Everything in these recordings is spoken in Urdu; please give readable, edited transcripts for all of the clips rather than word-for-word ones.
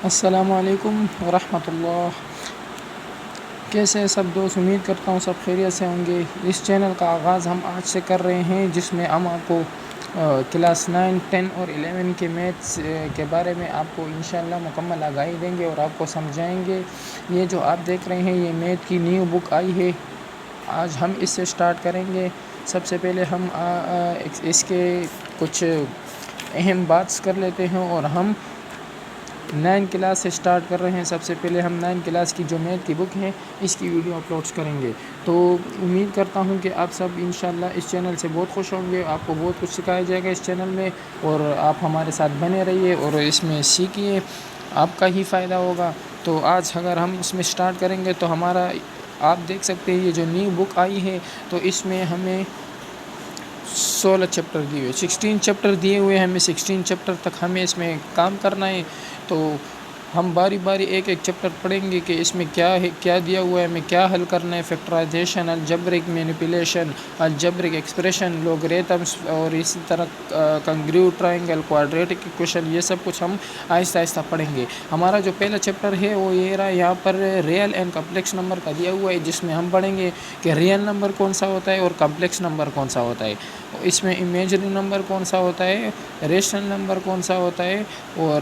السلام علیکم ورحمۃ اللہ۔ کیسے سب دوست؟ امید کرتا ہوں سب خیریت سے ہوں گے۔ اس چینل کا آغاز ہم آج سے کر رہے ہیں، جس میں ہم آپ کو کلاس 9، 10 اور 11 کے میتھس کے بارے میں آپ کو انشاءاللہ مکمل آگاہی دیں گے اور آپ کو سمجھائیں گے۔ یہ جو آپ دیکھ رہے ہیں یہ میتھ کی نیو بک آئی ہے، آج ہم اس سے سٹارٹ کریں گے۔ سب سے پہلے ہم اس کے کچھ اہم باتس کر لیتے ہیں اور ہم 9 کلاس سے سٹارٹ کر رہے ہیں۔ سب سے پہلے ہم 9 کلاس کی جو میتھ کی بک ہے اس کی ویڈیو اپلوڈ کریں گے۔ تو امید کرتا ہوں کہ آپ سب انشاءاللہ اس چینل سے بہت خوش ہوں گے۔ آپ کو بہت کچھ سکھایا جائے گا اس چینل میں، اور آپ ہمارے ساتھ بنے رہیے اور اس میں سیکھیے، آپ کا ہی فائدہ ہوگا۔ تو آج اگر ہم اس میں سٹارٹ کریں گے تو ہمارا، آپ دیکھ سکتے ہیں یہ جو نیو بک آئی ہے تو اس میں ہمیں 16 چیپٹر دیے ہوئے، 16 چیپٹر دیے ہوئے ہیں ہمیں۔ 16 چیپٹر تک ہمیں اس میں کام کرنا ہے۔ تو ہم باری باری ایک چیپٹر پڑھیں گے کہ اس میں کیا ہے، کیا دیا ہوا ہے، ہمیں کیا حل کرنا ہے۔ Factorization, algebraic manipulation, algebraic expression, logarithms, اور اسی طرح کنگریو ٹرائنگل، کوادریٹک ایکویشن، یہ سب کچھ ہم آہستہ آہستہ پڑھیں گے۔ ہمارا جو پہلا چیپٹر ہے وہ یہ رہا، یہاں پر ریئل اینڈ کمپلیکس نمبر کا دیا ہوا ہے، جس میں ہم پڑھیں گے کہ ریئل نمبر کون سا ہوتا ہے اور کمپلیکس نمبر کون سا ہوتا ہے، اس میں امیجنری نمبر کون سا ہوتا ہے، ریشنل نمبر کون سا ہوتا ہے، اور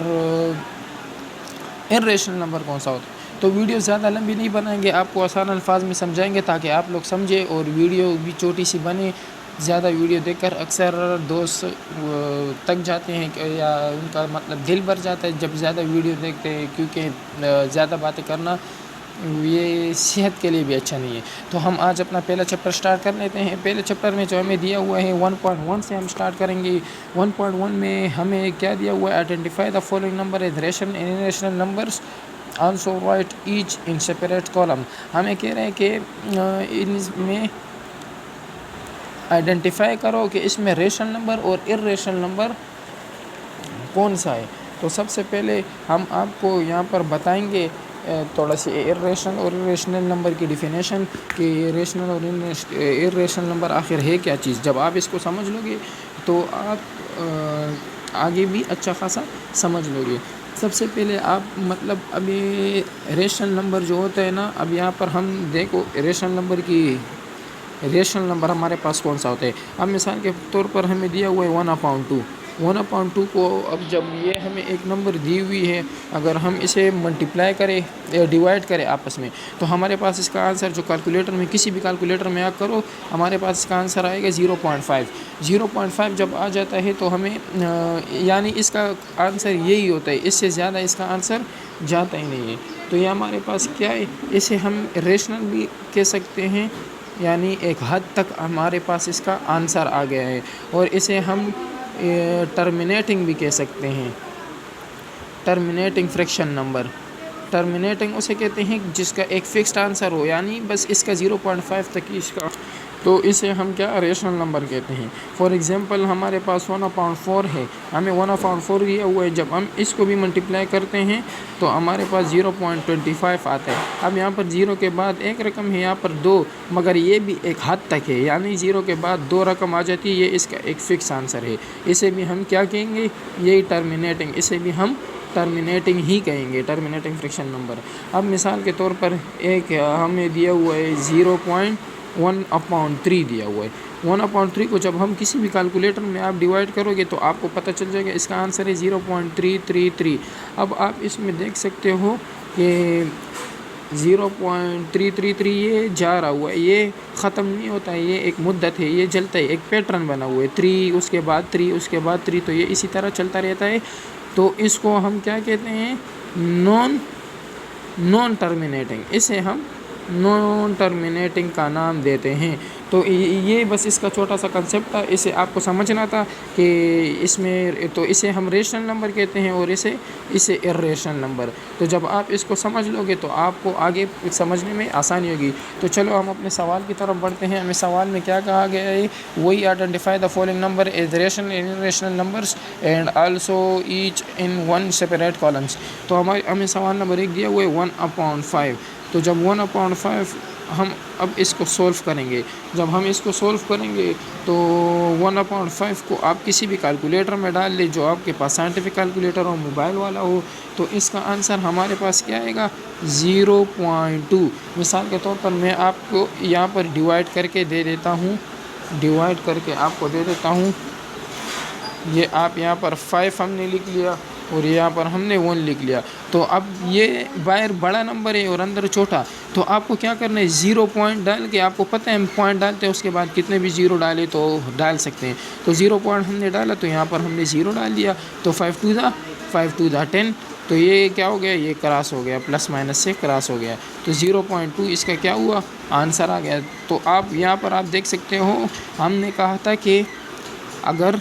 ارریشنل نمبر کون سا ہوتا ہے۔ تو ویڈیو زیادہ لمبی نہیں بنائیں گے، آپ کو آسان الفاظ میں سمجھائیں گے تاکہ آپ لوگ سمجھیں اور ویڈیو بھی چھوٹی سی بنے۔ زیادہ ویڈیو دیکھ کر اکثر دوست تک جاتے ہیں یا ان کا مطلب دل بھر جاتا ہے جب زیادہ ویڈیو دیکھتے ہیں، کیونکہ زیادہ باتیں کرنا یہ صحت کے لیے بھی اچھا نہیں ہے۔ تو ہم آج اپنا پہلا چیپٹر سٹارٹ کر لیتے ہیں۔ پہلے چیپٹر میں جو ہمیں دیا ہوا ہے 1.1 سے ہم سٹارٹ کریں گے۔ 1.1 میں ہمیں کیا دیا ہوا ہے؟ Identify the following number as rational and irrational numbers, also write each in separate column. ہمیں کہہ رہے ہیں کہ ان میں آئیڈینٹیفائی کرو کہ اس میں ریشنل نمبر اور ارریشنل نمبر کون سا ہے۔ تو سب سے پہلے ہم آپ کو یہاں پر بتائیں گے تھوڑا سی ارریشنل اور ارریشنل نمبر کی ڈیفینیشن، کہ ریشنل اور ارریشنل نمبر آخر ہے کیا چیز۔ جب آپ اس کو سمجھ لو گے تو آپ آگے بھی اچھا خاصا سمجھ لو گے۔ سب سے پہلے آپ مطلب اب یہ ریشنل نمبر جو ہوتا ہے نا، اب یہاں پر ہم دیکھو ریشنل نمبر ہمارے پاس کون سا ہوتا ہے۔ اب مثال کے طور پر ہمیں دیا ہوا ہے 1/2۔ 1/2 کو اب جب یہ ہمیں ایک نمبر دی ہوئی ہے، اگر ہم اسے ملٹیپلائی کریں، ڈیوائڈ کریں آپس میں، تو ہمارے پاس اس کا آنسر جو کیلکولیٹر میں، کسی بھی کیلکولیٹر میں آپ کرو، ہمارے پاس اس کا آنسر آئے گا 0.5۔ 0.5 جب آ جاتا ہے تو ہمیں یعنی اس کا آنسر یہی ہوتا ہے، اس سے زیادہ اس کا آنسر جاتا ہی نہیں ہے۔ تو یہ ہمارے پاس کیا ہے، اسے ہم ریشنل بھی کہہ سکتے ہیں، یعنی ایک حد تک ہمارے پاس اس کا آنسر آ گیا ہے، اور اسے ہم ٹرمینیٹنگ بھی کہہ سکتے ہیں، ٹرمینیٹنگ فریکشن نمبر۔ ٹرمینیٹنگ اسے کہتے ہیں جس کا ایک فکسڈ آنسر ہو، یعنی بس اس کا 0.5 تک ہی اس کا، تو اسے ہم کیا ریشنل نمبر کہتے ہیں۔ فار ایگزامپل ہمارے پاس 1/4 ہے، ہمیں 1/4 دیا ہوا ہے، جب ہم اس کو بھی ملٹیپلائی کرتے ہیں تو ہمارے پاس 0.25 آتا ہے۔ اب یہاں پر 0 کے بعد ایک رقم ہے، یہاں پر 2، مگر یہ بھی ایک حد تک ہے، یعنی 0 کے بعد 2 رقم آ جاتی ہے، یہ اس کا ایک فکس آنسر ہے۔ اسے بھی ہم کیا کہیں گے؟ یہی ٹرمینیٹنگ، اسے بھی ہم ٹرمینیٹنگ ہی کہیں گے، ٹرمینیٹنگ فریکشن نمبر۔ اب مثال کے طور پر ایک ہمیں دیا ہوا ہے 0.1/3 دیا ہوا ہے۔ 1/3 کو جب ہم کسی بھی کیلکولیٹر میں آپ ڈیوائڈ کرو گے تو آپ کو پتہ چل جائے گا اس کا آنسر ہے 0.333۔ اب آپ اس میں دیکھ سکتے ہو کہ 0.333 یہ جا رہا ہوا ہے، یہ ختم نہیں ہوتا ہے، یہ ایک مدت ہے، یہ چلتا ہے، ایک پیٹرن بنا ہوا ہے، 3 اس کے بعد 3 اس کے بعد 3، تو یہ اسی طرح چلتا رہتا ہے۔ تو اس کو ہم کیا کہتے ہیں؟ نان ٹرمینیٹنگ، اسے ہم نان ٹرمینیٹنگ کا نام دیتے ہیں۔ تو یہ بس اس کا چھوٹا سا کنسیپٹ تھا، اسے آپ کو سمجھنا تھا کہ اس میں، تو اسے ہم ریشنل نمبر کہتے ہیں اور اسے ارریشنل نمبر۔ تو جب آپ اس کو سمجھ لو گے تو آپ کو آگے سمجھنے میں آسانی ہوگی۔ تو چلو ہم اپنے سوال کی طرف بڑھتے ہیں۔ ہمیں سوال میں کیا کہا گیا ہے؟ وہی identify the following number as rational and irrational numbers and also each in 1 separate columns. تو ہمیں سوال نمبر 1 دیا ہوا ہے 1/5۔ تو جب 1/5 ہم اب اس کو سولف کریں گے۔ جب ہم اس کو سولف کریں گے تو 1/5 کو آپ کسی بھی کیلکولیٹر میں ڈال لیں، جو آپ کے پاس سائنٹیفک کیلکولیٹر ہو، موبائل والا ہو، تو اس کا آنسر ہمارے پاس کیا آئے گا 0.2۔ مثال کے طور پر میں آپ کو یہاں پر ڈیوائڈ کر کے دے دیتا ہوں، ڈیوائڈ کر کے آپ کو دے دیتا ہوں۔ یہ آپ یہاں پر 5 ہم نے لکھ لیا اور یہاں پر ہم نے 1 لکھ لیا۔ تو اب یہ باہر بڑا نمبر ہے اور اندر چھوٹا، تو آپ کو کیا کرنا ہے 0 پوائنٹ ڈال کے، آپ کو پتہ ہے ہم پوائنٹ ڈالتے ہیں اس کے بعد کتنے بھی 0 ڈالے تو ڈال سکتے ہیں۔ تو 0 پوائنٹ ہم نے ڈالا تو یہاں پر ہم نے 0 ڈال دیا، تو 5 × 10، تو یہ کیا ہو گیا، یہ کراس ہو گیا، پلس مائنس سے کراس ہو گیا، تو 0.2 اس کا کیا ہوا، آنسر آ گیا۔ تو آپ یہاں پر آپ دیکھ سکتے ہو، ہم نے کہا تھا کہ اگر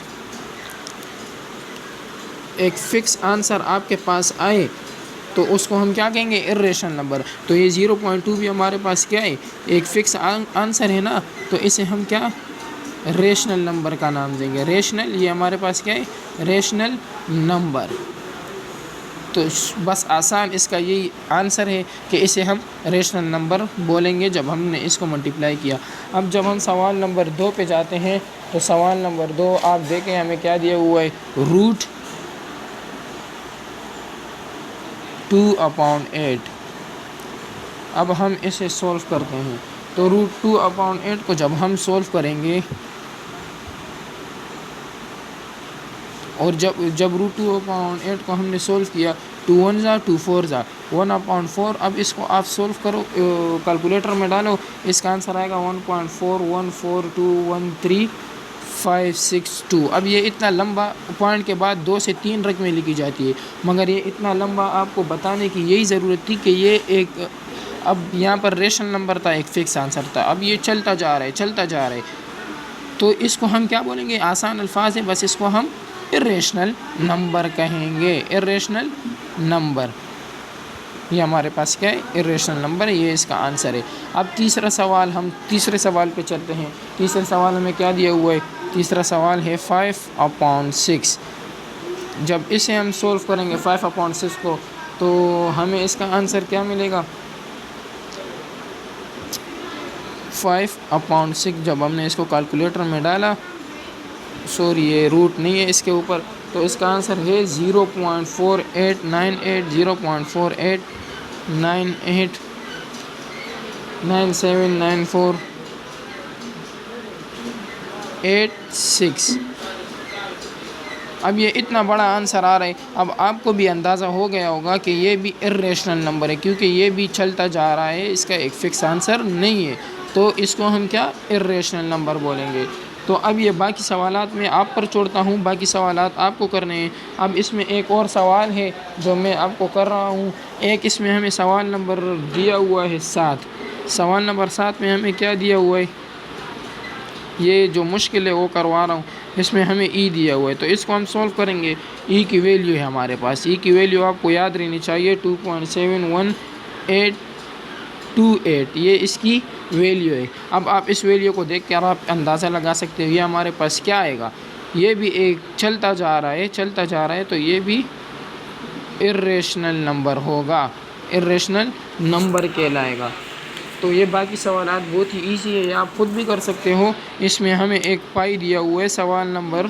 ایک فکس آنسر آپ کے پاس آئے تو اس کو ہم کیا کہیں گے، ارریشنل نمبر۔ تو یہ 0.2 بھی ہمارے پاس کیا ہے، ایک فکس آنسر ہے نا، تو اسے ہم کیا ریشنل نمبر کا نام دیں گے۔ ریشنل، یہ ہمارے پاس کیا ہے، ریشنل نمبر۔ تو بس آسان اس کا یہی آنسر ہے کہ اسے ہم ریشنل نمبر بولیں گے جب ہم نے اس کو ملٹیپلائی کیا۔ اب جب ہم سوال نمبر 2 پہ جاتے ہیں تو سوال نمبر 2 آپ دیکھیں ہمیں کیا دیا ہوا ہے، √2/8۔ اب ہم اسے سولف کرتے ہیں، تو √2/8 کو جب ہم سولف کریں گے، اور جب √2/8 کو ہم نے سولف کیا، 2 1 = 2 4 = 1/4۔ اب اس کو آپ سولف کرو، کیلکولیٹر میں ڈالو، اس کا آنسر آئے گا 1.4142135662۔ اب یہ اتنا لمبا، پوائنٹ کے بعد 2 سے 3 رقمیں لکھی جاتی ہے، مگر یہ اتنا لمبا آپ کو بتانے کی یہی ضرورت تھی کہ یہ ایک، اب یہاں پر ریشنل نمبر تھا، ایک فکس آنسر تھا، اب یہ چلتا جا رہا ہے، چلتا جا رہا ہے، تو اس کو ہم کیا بولیں گے، آسان الفاظ ہے، بس اس کو ہم ارریشنل نمبر کہیں گے۔ ارریشنل نمبر، یہ ہمارے پاس کیا ہے، ارریشنل نمبر ہے، یہ اس کا آنسر ہے۔ اب تیسرا سوال، ہم تیسرے سوال پہ چلتے ہیں۔ تیسرے سوال ہمیں کیا دیا ہوا ہے، تیسرا سوال ہے 5/6۔ جب اسے ہم سولف کریں گے 5/6 کو، تو ہمیں اس کا آنسر کیا ملے گا، 5/6۔ جب ہم نے اس کو کیلکولیٹر میں ڈالا، سوری یہ روٹ نہیں ہے اس کے اوپر، تو اس کا آنسر ہے 0.4898، 0.48979486۔ اب یہ اتنا بڑا آنسر آ رہا ہے، اب آپ کو بھی اندازہ ہو گیا ہوگا کہ یہ بھی ارریشنل نمبر ہے، کیونکہ یہ بھی چلتا جا رہا ہے، اس کا ایک فکس آنسر نہیں ہے، تو اس کو ہم کیا ارریشنل نمبر بولیں گے۔ تو اب یہ باقی سوالات میں آپ پر چھوڑتا ہوں، باقی سوالات آپ کو کرنے ہیں۔ اب اس میں ایک اور سوال ہے جو میں آپ کو کر رہا ہوں، ایک اس میں ہمیں سوال نمبر دیا ہوا ہے 7۔ سوال نمبر 7 میں ہمیں کیا دیا ہوا ہے، یہ جو مشکل ہے وہ کروا رہا ہوں، اس میں ہمیں ای دیا ہوا ہے، تو اس کو ہم سولف کریں گے۔ ای کی ویلیو ہے ہمارے پاس، ای کی ویلیو آپ کو یاد رہنی چاہیے 2.71828، یہ اس کی ویلیو ہے۔ اب آپ اس ویلیو کو دیکھ کر آپ اندازہ لگا سکتے ہو یہ ہمارے پاس کیا آئے گا، یہ بھی ایک چلتا جا رہا ہے، چلتا جا رہا ہے، تو یہ بھی ارریشنل نمبر ہوگا، ارریشنل نمبر کہلائے گا۔ تو یہ باقی سوالات بہت ہی ایزی ہے، یہ آپ خود بھی کر سکتے ہو۔ اس میں ہمیں ایک پائی دیا ہوا ہے، سوال نمبر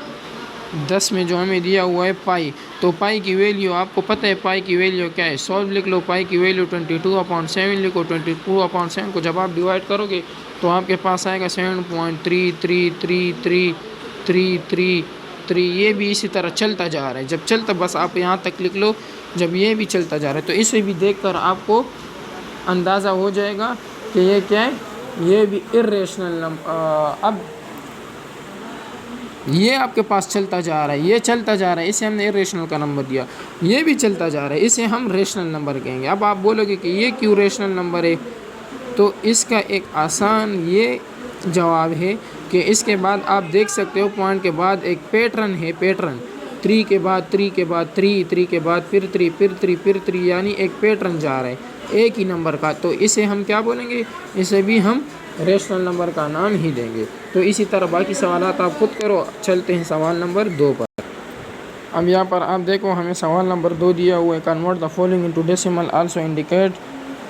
10 میں جو ہمیں دیا ہوا ہے پائی، تو پائی کی ویلیو آپ کو پتہ ہے پائی کی ویلیو کیا ہے، سولف لکھ لو، پائی کی ویلیو 22/7 لکھو، 22/7 کو جب آپ ڈیوائڈ کرو گے تو آپ کے پاس آئے گا 7.3333333، یہ بھی اسی طرح چلتا جا رہا ہے، جب چلتا، بس آپ یہاں تک لکھ لو، جب یہ بھی چلتا جا رہا ہے تو اسے بھی دیکھ کر آپ کو اندازہ ہو جائے گا کہ یہ کیا ہے، یہ بھی ارریشنل نمبر۔ اب یہ آپ کے پاس چلتا جا رہا ہے، یہ چلتا جا رہا ہے، اسے ہم نے ارریشنل کا نمبر دیا، یہ بھی چلتا جا رہا ہے، اسے ہم ریشنل نمبر کہیں گے۔ اب آپ بولو گے کہ یہ کیوں ریشنل نمبر ہے، تو اس کا ایک آسان یہ جواب ہے کہ اس کے بعد آپ دیکھ سکتے ہو پوائنٹ کے بعد ایک پیٹرن ہے، پیٹرن 3 کے بعد 3 کے بعد 3 3 کے بعد پھر 3 پھر 3 پھر 3، یعنی ایک پیٹرن جا رہا ہے ایک ہی نمبر کا، تو اسے ہم کیا بولیں گے، اسے بھی ہم ریشنل نمبر کا نام ہی دیں گے۔ تو اسی طرح باقی سوالات آپ خود کرو۔ چلتے ہیں سوال نمبر 2 پر۔ اب یہاں پر آپ دیکھو ہمیں سوال نمبر 2 دیا ہوا ہے، convert the following into decimal, also indicate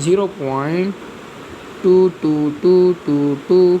0.22222,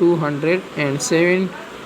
207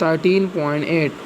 13.8।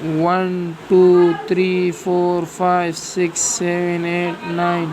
1 2 3 4 5 6 7 8 9,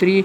3।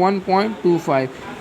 1.25।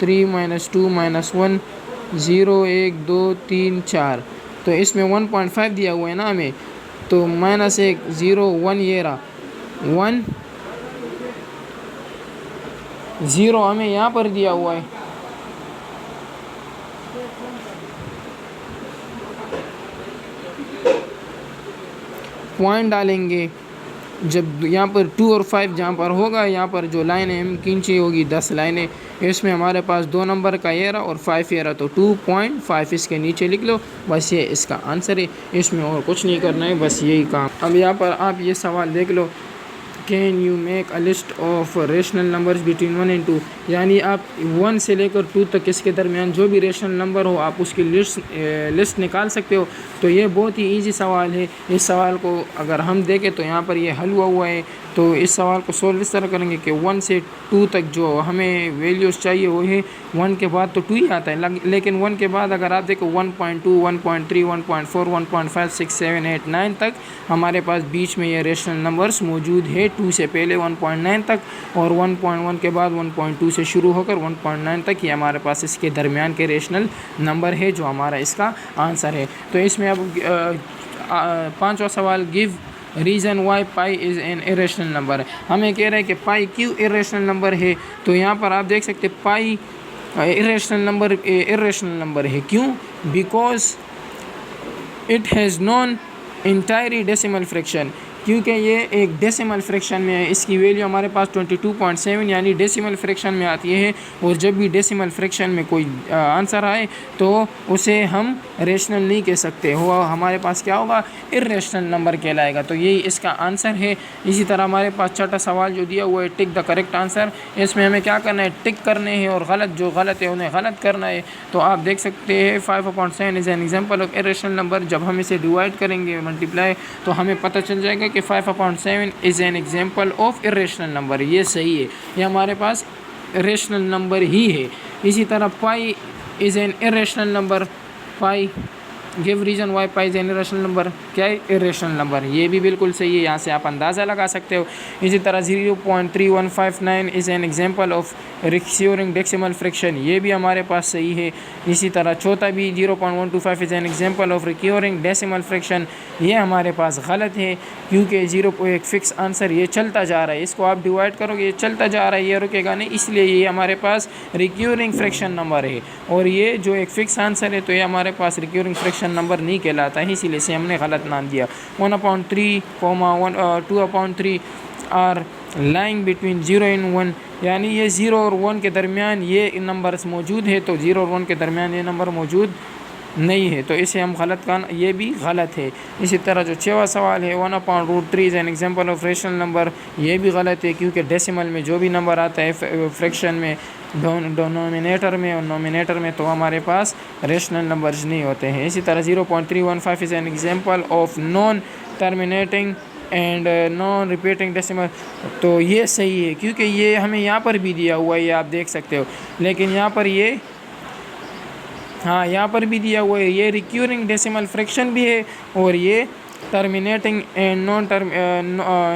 3 -2 -1, 0 1 2 3 4 تو اس میں 1.5 دیا ہوا ہے نا ہمیں، تو -1 0 1 یہ رہا 1 0 ہمیں یہاں پر دیا ہوا ہے، پوائنٹ ڈالیں گے جب یہاں پر 2 اور 5 جہاں پر ہوگا، یہاں پر جو لائن ہے کھینچی ہوگی 10 لائنیں، اس میں ہمارے پاس 2 نمبر کا یہ رہا اور 5 یہ رہا، تو 2.5 اس کے نیچے لکھ لو، بس یہ اس کا آنسر ہے، اس میں اور کچھ نہیں کرنا ہے، بس یہی کام۔ اب یہاں پر آپ یہ سوال دیکھ لو، can you make a list of rational numbers between 1 and 2، یعنی آپ 1 سے لے کر 2 تک اس کے درمیان جو بھی ریشنل نمبر ہو آپ اس کی لسٹ نکال سکتے ہو۔ تو یہ بہت ہی ایزی سوال ہے، اس سوال کو اگر ہم دیکھیں تو یہاں پر یہ حل ہوا ہے، تو اس سوال کو سولو اس طرح کریں گے کہ 1 سے 2 تک جو ہمیں ویلیوز چاہیے وہ ہے 1 کے بعد تو 2 ہی آتا ہے، لیکن 1 کے بعد اگر آپ دیکھو 1.2 1.3 1.4 1.5 6 7 8 9 تک ہمارے پاس بیچ میں یہ ریشنل نمبرز موجود ہے، 2 سے پہلے 1.9 تک اور 1.1 کے بعد 1.2 سے شروع ہو کر 1.9 تک، یہ ہمارے پاس اس کے درمیان کے ریشنل نمبر ہے جو ہمارا اس کا آنسر ہے۔ تو اس میں اب 5واں سوال، give reason why pi is an irrational number, ہمیں کہہ رہے ہیں کہ پائی کیوں irrational نمبر ہے، تو یہاں پر آپ دیکھ سکتے پائی irrational نمبر ہے، کیوں؟ Because it has non entire decimal fraction, کیونکہ یہ ایک ڈیسیمل فریکشن میں ہے، اس کی ویلیو ہمارے پاس 22.7 یعنی ڈیسیمل فریکشن میں آتی ہے، اور جب بھی ڈیسیمل فریکشن میں کوئی آنسر آئے تو اسے ہم ریشنل نہیں کہہ سکتے، ہمارے پاس کیا ہوگا؟ irrational نمبر کہلائے گا، تو یہی اس کا آنسر ہے۔ اسی طرح ہمارے پاس چھٹا سوال جو دیا ہوا ہے ٹک دا کریکٹ آنسر، اس میں ہمیں کیا کرنا ہے؟ ٹک کرنے ہیں اور جو غلط ہے انہیں غلط کرنا ہے۔ تو آپ دیکھ سکتے ہیں 5/7 از an example of irrational number, جب ہم اسے ڈیوائڈ کریں گے ملٹیپلائی تو ہمیں پتہ چل جائے گا کہ 5/7 از an example of irrational number, یہ صحیح ہے، یہ ہمارے پاس ریشنل نمبر ہی ہے۔ اسی طرح pi is an irrational number, pi give reason why pi is an irrational number, کیا ہے؟ irrational نمبر، یہ بھی بالکل صحیح ہے، یہاں سے آپ اندازہ لگا سکتے ہو۔ اسی طرح 0.3159 is an example of recurring decimal fraction, یہ بھی ہمارے پاس صحیح ہے۔ اسی طرح چوتھا بھی 0.125 is an example of recurring decimal fraction, یہ ہمارے پاس غلط ہے، کیونکہ 0 کو ایک فکس آنسر یہ چلتا جا رہا ہے، اس کو آپ ڈیوائڈ کرو گے یہ چلتا جا رہا ہے، یہ رکے گا نہیں، اس لیے یہ ہمارے پاس ریکیورنگ فریکشن نمبر ہے، اور یہ جو ایک فکس آنسر ہے تو یہ ہمارے پاس ریکیورنگ فریکشن نمبر نہیں کہلاتا ہے، اسی لیے سے ہم نے غلط نام دیا۔ 1/3 2/3 آر لائنگ بٹوین 0 and 1، یعنی یہ 0 اور 1 کے درمیان یہ نمبرز موجود ہے، تو 0 اور 1 کے درمیان یہ نمبر موجود نہیں ہے، تو اسے ہم غلط کرنا، یہ بھی غلط ہے۔ اسی طرح جو 6واں سوال ہے 1/√3 از an example of rational number, یہ بھی غلط ہے، کیونکہ ڈیسیمل میں جو بھی نمبر آتا ہے فریکشن میں ڈونومینیٹر میں اور نومینیٹر میں تو ہمارے پاس ریشنل نمبرز نہیں ہوتے ہیں۔ اسی طرح 0.315 از an example of non terminating and non repeating decimal, تو یہ صحیح ہے، کیونکہ یہ ہمیں یہاں پر بھی دیا ہوا ہے، یہ آپ دیکھ سکتے ہو، لیکن یہاں پر یہ یہاں پر بھی دیا ہوا ہے، یہ ریکیورنگ ڈیسیمل فریکشن بھی ہے اور یہ terminating and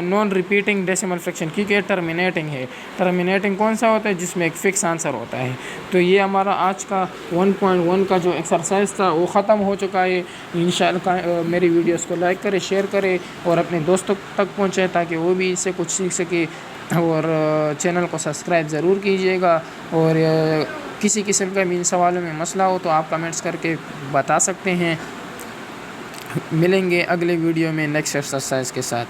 non repeating decimal fraction, کیونکہ یہ ٹرمینیٹنگ ہے۔ ٹرمینیٹنگ کون سا ہوتا ہے؟ جس میں ایک فکس آنسر ہوتا ہے۔ تو یہ ہمارا آج کا 1.1 کا جو ایکسرسائز تھا وہ ختم ہو چکا ہے۔ انشاءاللہ میری ویڈیوز کو لائک کرے، شیئر کرے اور اپنے دوستوں تک پہنچائے تاکہ وہ بھی اس سے کچھ سیکھ سکے، اور چینل کو سبسکرائب ضرور کیجیے گا، اور کسی قسم کا بھی ان سوالوں میں مسئلہ ہو تو آپ کمنٹس کر کے بتا سکتے ہیں۔ ملیں گے اگلے ویڈیو میں نیکسٹ ایکسرسائز کے ساتھ۔